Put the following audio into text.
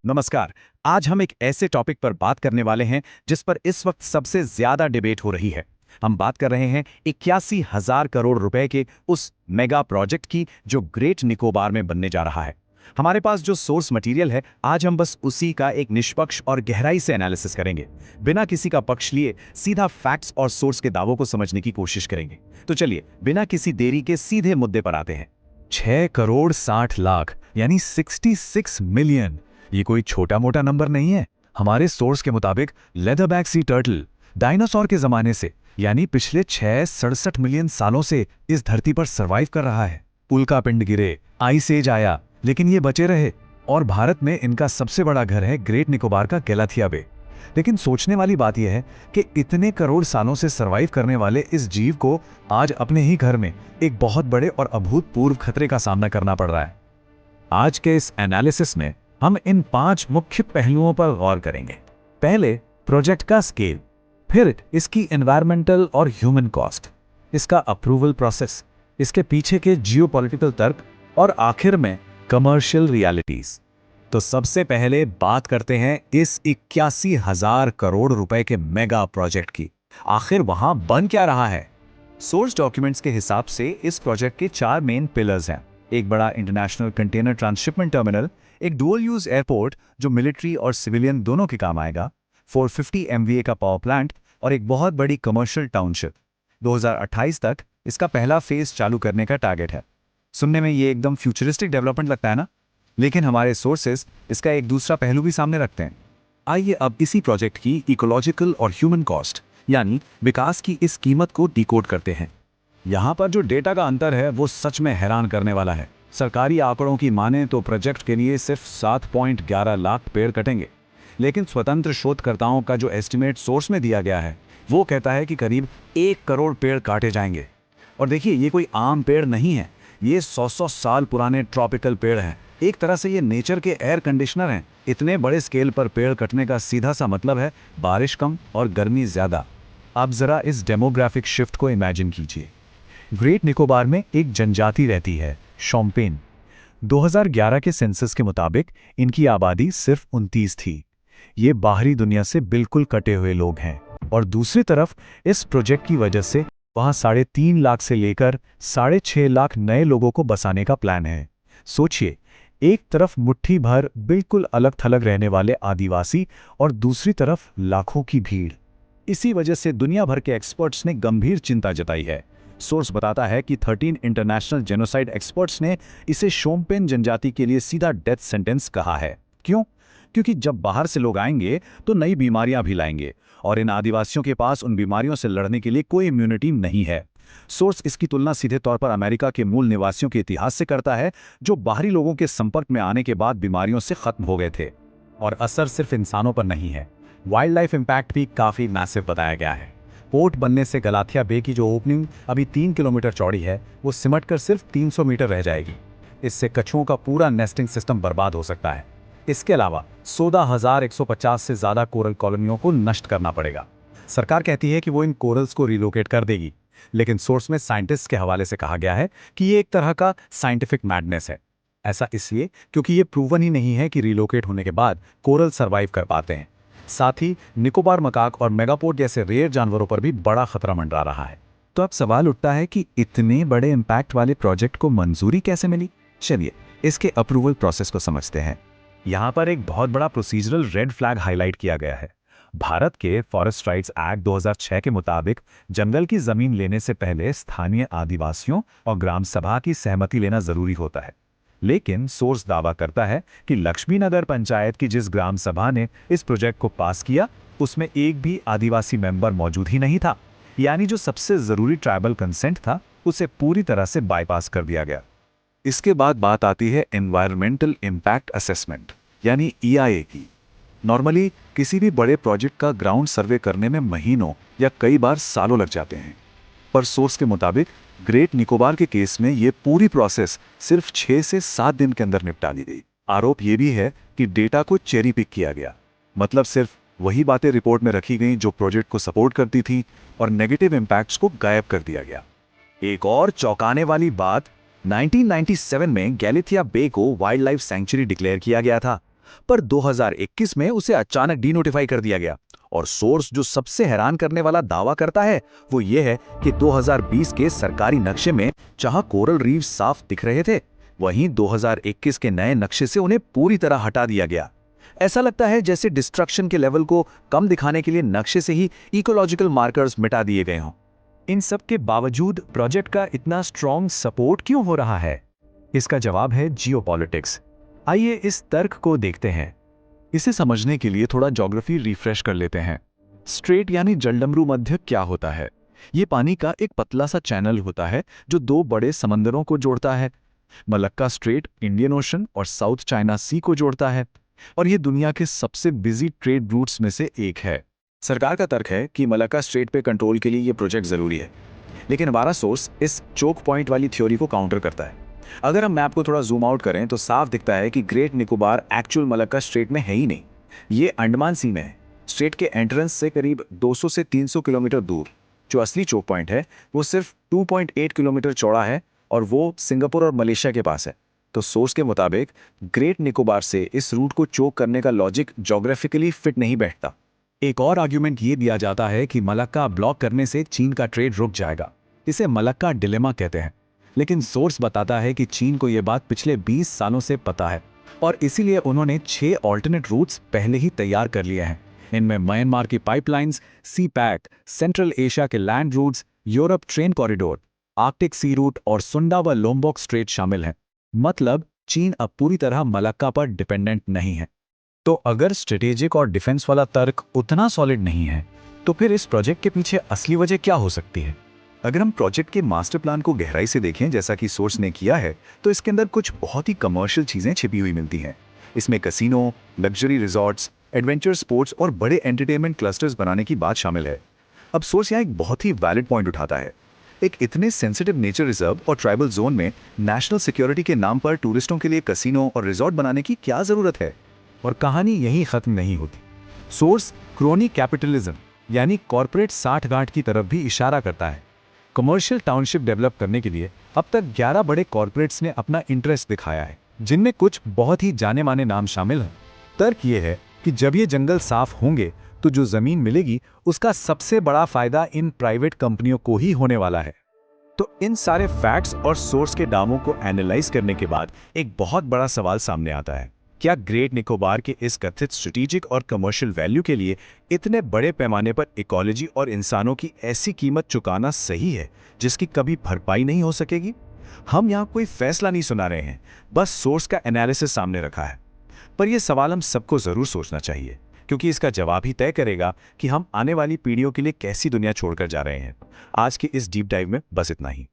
नमस्कार। आज हम एक ऐसे टॉपिक पर बात करने वाले हैं जिस पर इस वक्त सबसे ज्यादा डिबेट हो रही है। हम बात कर रहे हैं 81,000 करोड़ रुपए के उस मेगा प्रोजेक्ट की जो ग्रेट निकोबार में बनने जा रहा है। हमारे पास जो सोर्स मटेरियल है, आज हम बस उसी का एक निष्पक्ष और गहराई से एनालिसिस करेंगे। बिना किसी का पक्ष लिए सीधा फैक्ट्स और सोर्स के दावों को समझने की कोशिश करेंगे। तो चलिए, बिना किसी देरी के सीधे मुद्दे पर आते हैं। 6 करोड़ 60 लाख यानी 66 मिलियन, ये कोई छोटा मोटा नंबर नहीं है। हमारे सोर्स के मुताबिक लेदरबैक सी टर्टल डायनासोर के जमाने से यानी पिछले 667 मिलियन सालों से इस धरती पर सरवाइव कर रहा है। उल्का पिंड गिरे, आइस एज आया, लेकिन ये बचे रहे। और भारत में इनका सबसे बड़ा घर है ग्रेट निकोबार का गैलाथिया बे। लेकिन सोचने वाली बात यह है कि इतने करोड़ सालों से सरवाइव करने वाले इस जीव को आज अपने ही घर में एक बहुत बड़े और अभूतपूर्व खतरे का सामना करना पड़ रहा है। आज के इस एनालिसिस में हम इन 5 मुख्य पहलुओं पर गौर करेंगे। पहले, प्रोजेक्ट का स्केल, फिर इसकी एनवायरमेंटल और ह्यूमन कॉस्ट, इसका अप्रूवल प्रोसेस, इसके पीछे के जियोपॉलिटिकल तर्क और आखिर में कमर्शियल रियलिटीज। तो सबसे पहले बात करते हैं इस 81,000 करोड़ रुपए के मेगा प्रोजेक्ट की। आखिर वहां बन क्या रहा है? सोर्स डॉक्यूमेंट्स के हिसाब से इस प्रोजेक्ट के 4 मेन पिलर्स हैं। एक बड़ा इंटरनेशनल कंटेनर ट्रांसशिपमेंट टर्मिनल, एक डुअल यूज एयरपोर्ट जो मिलिट्री और सिविलियन दोनों के काम आएगा, 450 MVA का पावर प्लांट और एक बहुत बड़ी कमर्शियल टाउनशिप। 2028 तक इसका पहला फेज चालू करने का टारगेट है। सुनने में ये एकदम फ्यूचरिस्टिक डेवलपमेंट लगता है ना? लेकिन हमारे सोर्सेस इसका एक दूसरा पहलू भी सामने रखते हैं। आइए अब इसी प्रोजेक्ट की इकोलॉजिकल और ह्यूमन कॉस्ट यानी विकास की इस कीमत को डिकोड करते हैं। यहाँ पर जो डेटा का अंतर है वो सच में हैरान करने वाला है। सरकारी आंकड़ों की माने तो प्रोजेक्ट के लिए सिर्फ 7.11 लाख पेड़ कटेंगे, लेकिन स्वतंत्र शोधकर्ताओं का जो एस्टिमेट सोर्स में दिया गया है वो कहता है कि करीब 1 करोड़ पेड़ काटे जाएंगे। और देखिए, ये कोई आम पेड़ नहीं है, ये 100 साल पुराने ट्रॉपिकल पेड़ हैं। एक तरह से ये नेचर के एयर कंडीशनर हैं। इतने बड़े स्केल पर पेड़ कटने का सीधा सा मतलब है बारिश कम और गर्मी ज्यादा। अब जरा इस डेमोग्राफिक शिफ्ट को इमेजिन कीजिए। ग्रेट निकोबार में एक जनजाति रहती है, शोम्पेन। 2011 के सेंसस के मुताबिक इनकी आबादी सिर्फ 29 थी। ये बाहरी दुनिया से बिल्कुल कटे हुए लोग हैं। और दूसरी तरफ इस प्रोजेक्ट की वजह से वहां 3.5 लाख से लेकर 6.5 लाख नए लोगों को बसाने का प्लान है। सोचिए, एक तरफ मुट्ठी भर बिल्कुल अलग थलग रहने वाले आदिवासी और दूसरी तरफ लाखों की भीड़। इसी वजह से दुनिया भर के एक्सपर्ट्स ने गंभीर चिंता जताई है। सोर्स बताता है कि 13 इंटरनेशनल जेनोसाइड एक्सपर्ट्स ने इसे शोम्पेन जनजाति के लिए सीधा डेथ सेंटेंस कहा है। क्यों? क्योंकि जब बाहर से लोग आएंगे तो नई बीमारियां भी लाएंगे और इन आदिवासियों के पास उन बीमारियों से लड़ने के लिए कोई इम्यूनिटी नहीं है। सोर्स इसकी तुलना सीधे तौर पर अमेरिका के मूल निवासियों के इतिहास से करता है, जो बाहरी लोगों के संपर्क में आने के बाद बीमारियों से खत्म हो गए थे। और असर सिर्फ इंसानों पर नहीं है, वाइल्ड लाइफ इंपैक्ट भी काफी मैसिव बताया गया है। पोर्ट बनने से गलाथिया बे की जो ओपनिंग अभी 3 किलोमीटर चौड़ी है वो सिमटकर सिर्फ 300 मीटर रह जाएगी। इससे कछुओं का पूरा नेस्टिंग सिस्टम बर्बाद हो सकता है। इसके अलावा 14,150 से ज्यादा कोरल कॉलोनियों को नष्ट करना पड़ेगा। सरकार कहती है कि वो इन कोरल्स को रिलोकेट कर देगी, लेकिन सोर्स में साइंटिस्ट के हवाले से कहा गया है कि ये एक तरह का साइंटिफिक मैडनेस है। ऐसा इसलिए क्योंकि ये प्रूवन ही नहीं है कि रिलोकेट होने के बाद कोरल सरवाइव कर पाते हैं। साथ ही निकोबार मकाक और मेगापोड जैसे रेयर जानवरों पर भी बड़ा खतरा मंडरा रहा है। तो अब सवाल उठता है कि इतने बड़े इंपैक्ट वाले प्रोजेक्ट को मंजूरी कैसे मिली? चलिए, इसके अप्रूवल प्रोसेस को समझते हैं। यहाँ पर एक बहुत बड़ा प्रोसीजरल रेड फ्लैग हाईलाइट किया गया है। भारत के फॉरेस्ट राइट्स एक्ट 2006 के मुताबिक जंगल की जमीन लेने से पहले स्थानीय आदिवासियों और ग्राम सभा की सहमति लेना जरूरी होता है। लेकिन सोर्स दावा करता है कि लक्ष्मी नगर पंचायत की जिस ग्राम सभा ने इस प्रोजेक्ट को पास किया उसमें एक भी आदिवासी मेंबर मौजूद ही नहीं था। यानी जो सबसे जरूरी ट्राइबल कंसेंट था उसे पूरी तरह से बाईपास कर दिया गया। इसके बाद बात आती है एनवायरमेंटल इंपैक्ट असेसमेंट यानी EIA की। नॉर्मली किसी भी बड़े प्रोजेक्ट का ग्राउंड सर्वे करने में महीनों या कई बार सालों लग जाते हैं, पर सोर्स के मुताबिक ग्रेट निकोबार के केस में ये पूरी प्रोसेस सिर्फ 6 से 7 दिन के अंदर निपटा दी गई। आरोप यह भी है कि डेटा को चेरी पिक किया गया, मतलब सिर्फ वही बातें रिपोर्ट में रखी गई जो प्रोजेक्ट को सपोर्ट करती थी और नेगेटिव इंपैक्ट्स को गायब कर दिया गया। एक और चौंकाने वाली बात, 1997 में गैलिथिया बे को वाइल्ड लाइफ सेंचुरी डिक्लेयर किया गया था, पर 2021 में उसे अचानक डीनोटिफाई कर दिया गया। और सोर्स जो सबसे हैरान करने वाला दावा करता है वो ये है कि 2020 के सरकारी नक्शे में जहां कोरल रीफ साफ दिख रहे थे, वहीं 2021 के नए नक्शे से उन्हें पूरी तरह हटा दिया गया। ऐसा लगता है जैसे डिस्ट्रक्शन के लेवल को कम दिखाने के लिए नक्शे से ही इकोलॉजिकल मार्कर्स मिटा दिए गए हों। इन सब के बावजूद प्रोजेक्ट का इतना स्ट्रॉन्ग सपोर्ट क्यों हो रहा है? इसका जवाब है जियोपॉलिटिक्स। आइए इस तर्क को देखते हैं। इसे समझने के लिए थोड़ा ज्योग्राफी रिफ्रेश कर लेते हैं। स्ट्रेट यानी जलडमरू मध्य क्या होता है? ये पानी का एक पतला सा चैनल होता है जो दो बड़े समंदरों को जोड़ता है। मलक्का स्ट्रेट इंडियन ओशन और साउथ चाइना सी को जोड़ता है और ये दुनिया के सबसे बिजी ट्रेड रूट्स में से एक है। सरकार का तर्क है कि मलक्का स्ट्रेट पे कंट्रोल के लिए ये प्रोजेक्ट जरूरी है, लेकिन हमारा सोर्स इस चोक पॉइंट वाली थ्योरी को काउंटर करता है। अगर हम मैप को थोड़ा जूम आउट करें तो साफ दिखता है कि great Nicobar actual Malacca strait में है ही नहीं, ये अंडमान सी में है। स्ट्रेट के एंट्रेंस से करीब 200 से 300 किलोमीटर दूर जो असली चोक पॉइंट है वो सिर्फ 2.8 किलोमीटर चौड़ा है और वो सिंगापुर और मलेशिया के पास है। तो सोर्स के मुताबिक ग्रेट निकोबार से इस रूट को चोक करने का लॉजिक ज्योग्राफिकली फिट नहीं बैठता। एक और आर्ग्यूमेंट ये दिया जाता है कि मलक्का ब्लॉक करने से चीन का ट्रेड रुक जाएगा। इसे मलक्का डिलेमा कहते हैं। लेकिन सोर्स बताता है कि चीन को यह बात पिछले 20 सालों से पता है और इसीलिए उन्होंने 6 ऑल्टरनेट रूट्स पहले ही तैयार कर लिए हैं। इनमें म्यांमार की pipelines, CPEC, Central Asia के land routes, Europe train corridor, Arctic sea route और सुंडा व लोम्बोक स्ट्रेट शामिल हैं। मतलब चीन अब पूरी तरह मलक्का पर डिपेंडेंट नहीं है। तो अगर स्ट्रेटेजिक और डिफेंस वाला तर्क उतना सॉलिड नहीं है, तो फिर इस प्रोजेक्ट के पीछे असली वजह क्या हो सकती है? अगर हम प्रोजेक्ट के मास्टर प्लान को गहराई से देखें, जैसा कि सोर्स ने किया है, तो इसके अंदर कुछ बहुत ही कमर्शियल चीजें छिपी हुई मिलती हैं। इसमें casino, luxury resorts, adventure sports और बड़े एंटरटेनमेंट क्लस्टर्स बनाने की बात शामिल है। अब सोर्स यहाँ एक बहुत ही वैलिड पॉइंट उठाता है। एक इतने सेंसिटिव नेचर रिजर्व और ट्राइबल जोन में नेशनल सिक्योरिटी के नाम पर टूरिस्टों के लिए कैसीनो और रिजॉर्ट बनाने की क्या जरूरत है? और कहानी यही खत्म नहीं होती। सोर्स क्रोनी कैपिटलिज्म यानी कॉर्पोरेट साठगांठ की तरफ भी इशारा करता है। कमर्शियल टाउनशिप डेवलप करने के लिए अब तक 11 बड़े कॉर्पोरेट्स ने अपना इंटरेस्ट दिखाया है, जिनमें कुछ बहुत ही जाने माने नाम शामिल हैं। तर्क ये है कि जब ये जंगल साफ होंगे तो जो जमीन मिलेगी उसका सबसे बड़ा फायदा इन प्राइवेट कंपनियों को ही होने वाला है। तो इन सारे फैक्ट्स और सोर्स के दावों को एनालाइज करने के बाद एक बहुत बड़ा सवाल सामने आता है। क्या ग्रेट निकोबार के इस कथित स्ट्रेटेजिक और कमर्शियल वैल्यू के लिए इतने बड़े पैमाने पर इकोलॉजी और इंसानों की ऐसी कीमत चुकाना सही है जिसकी कभी भरपाई नहीं हो सकेगी? हम यहाँ कोई फैसला नहीं सुना रहे हैं, बस सोर्स का एनालिसिस सामने रखा है। पर यह सवाल हम सबको जरूर सोचना चाहिए, क्योंकि इसका जवाब ही तय करेगा कि हम आने वाली पीढ़ियों के लिए कैसी दुनिया छोड़कर जा रहे हैं। आज के इस डीप डाइव में बस इतना ही।